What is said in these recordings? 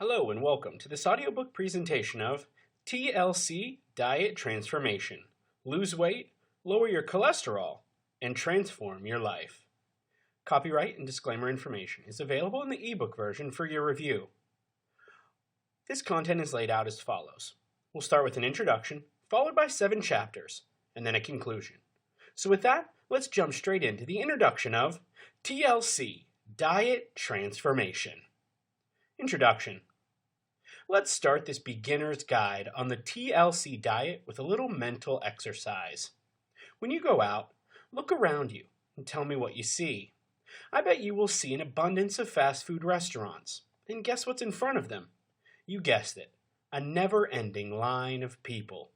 Hello and welcome to this audiobook presentation of TLC Diet Transformation. Lose weight, lower your cholesterol, and transform your life. Copyright and disclaimer information is available in the ebook version for your review. This content is laid out as follows. We'll start with an introduction, followed by 7 chapters, and then a conclusion. So with that, let's jump straight into the introduction of TLC Diet Transformation. Introduction. Let's start this beginner's guide on the TLC diet with a little mental exercise. When you go out, look around you and tell me what you see. I bet you will see an abundance of fast food restaurants. And guess what's in front of them? You guessed it, a never-ending line of people.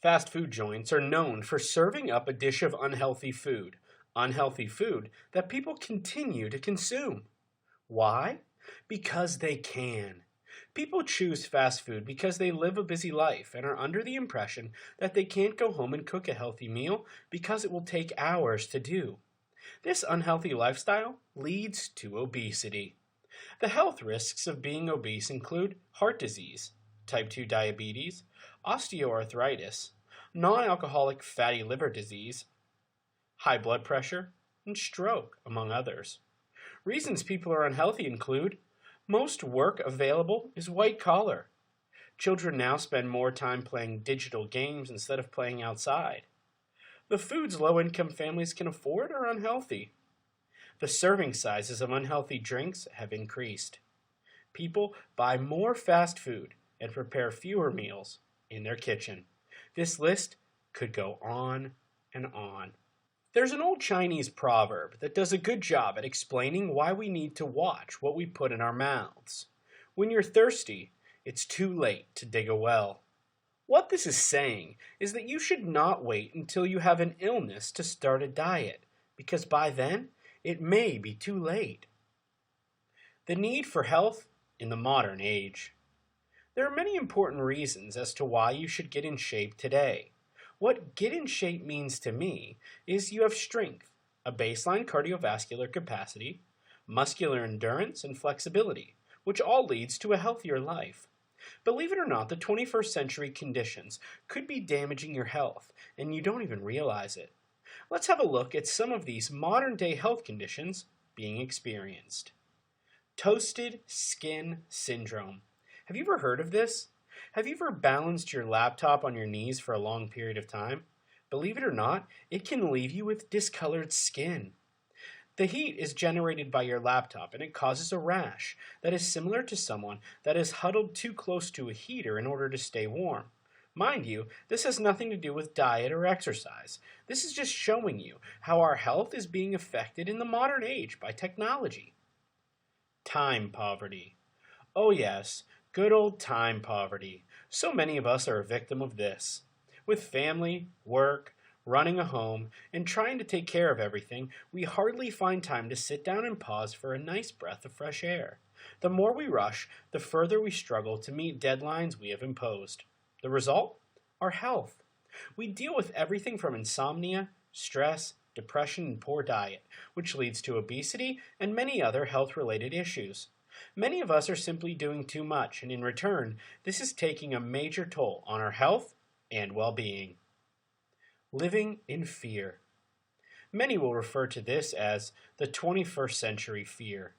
Fast food joints are known for serving up a dish of unhealthy food that people continue to consume. Why? Because they can. People choose fast food because they live a busy life and are under the impression that they can't go home and cook a healthy meal because it will take hours to do. This unhealthy lifestyle leads to obesity. The health risks of being obese include heart disease, type 2 diabetes, osteoarthritis, non-alcoholic fatty liver disease, high blood pressure, and stroke, among others. Reasons people are unhealthy include most work available is white collar. Children now spend more time playing digital games instead of playing outside. The foods low-income families can afford are unhealthy. The serving sizes of unhealthy drinks have increased. People buy more fast food and prepare fewer meals in their kitchen. This list could go on and on. There's an old Chinese proverb that does a good job at explaining why we need to watch what we put in our mouths. When you're thirsty, it's too late to dig a well. What this is saying is that you should not wait until you have an illness to start a diet, because by then, it may be too late. The need for health in the modern age. There are many important reasons as to why you should get in shape today. What get in shape means to me is you have strength, a baseline cardiovascular capacity, muscular endurance, and flexibility, which all leads to a healthier life. Believe it or not, the 21st century conditions could be damaging your health, and you don't even realize it. Let's have a look at some of these modern-day health conditions being experienced. Toasted skin syndrome. Have you ever heard of this? Have you ever balanced your laptop on your knees for a long period of time? Believe it or not, it can leave you with discolored skin. The heat is generated by your laptop and it causes a rash that is similar to someone that is huddled too close to a heater in order to stay warm. Mind you, this has nothing to do with diet or exercise. This is just showing you how our health is being affected in the modern age by technology. Time poverty. Oh yes, good old time poverty. So many of us are a victim of this. With family, work, running a home, and trying to take care of everything, we hardly find time to sit down and pause for a nice breath of fresh air. The more we rush, the further we struggle to meet deadlines we have imposed. The result? Our health. We deal with everything from insomnia, stress, depression, and poor diet, which leads to obesity and many other health-related issues. Many of us are simply doing too much, and in return, this is taking a major toll on our health and well-being. Living in fear. Many will refer to this as the 21st century fear.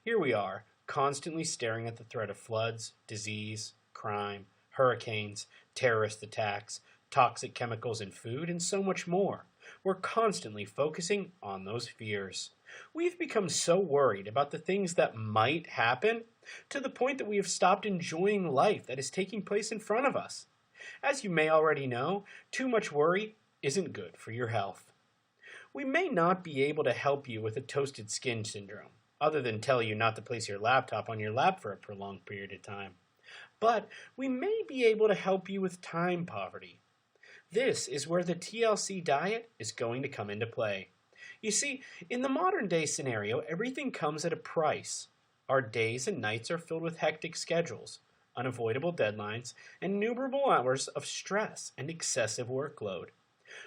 Here we are, constantly staring at the threat of floods, disease, crime, hurricanes, terrorist attacks, toxic chemicals in food, and so much more. We're constantly focusing on those fears. We've become so worried about the things that might happen to the point that we have stopped enjoying life that is taking place in front of us. As you may already know, too much worry isn't good for your health. We may not be able to help you with a toasted skin syndrome, other than tell you not to place your laptop on your lap for a prolonged period of time. But we may be able to help you with time poverty. This is where the TLC diet is going to come into play. You see, in the modern day scenario, everything comes at a price. Our days and nights are filled with hectic schedules, unavoidable deadlines, and innumerable hours of stress and excessive workload.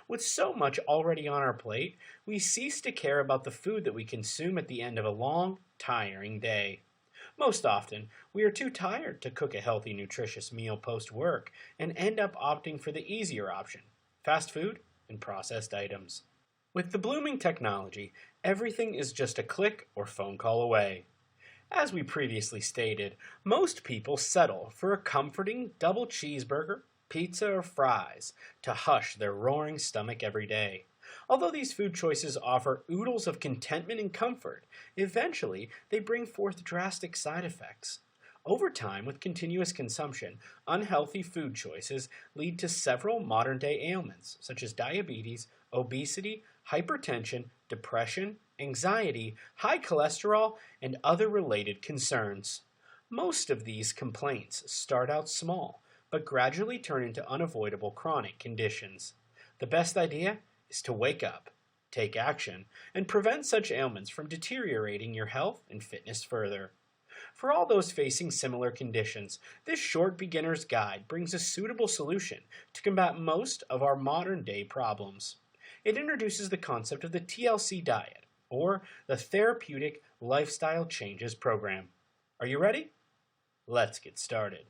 With so much already on our plate, we cease to care about the food that we consume at the end of a long, tiring day. Most often, we are too tired to cook a healthy, nutritious meal post-work and end up opting for the easier option, fast food and processed items. With the blooming technology, everything is just a click or phone call away. As we previously stated, most people settle for a comforting double cheeseburger, pizza, or fries to hush their roaring stomach every day. Although these food choices offer oodles of contentment and comfort, eventually they bring forth drastic side effects. Over time, with continuous consumption, unhealthy food choices lead to several modern-day ailments, such as diabetes, obesity, hypertension, depression, anxiety, high cholesterol, and other related concerns. Most of these complaints start out small, but gradually turn into unavoidable chronic conditions. The best idea is to wake up, take action, and prevent such ailments from deteriorating your health and fitness further. For all those facing similar conditions, this short beginner's guide brings a suitable solution to combat most of our modern-day problems. It introduces the concept of the TLC diet, or the Therapeutic Lifestyle Changes Program. Are you ready? Let's get started.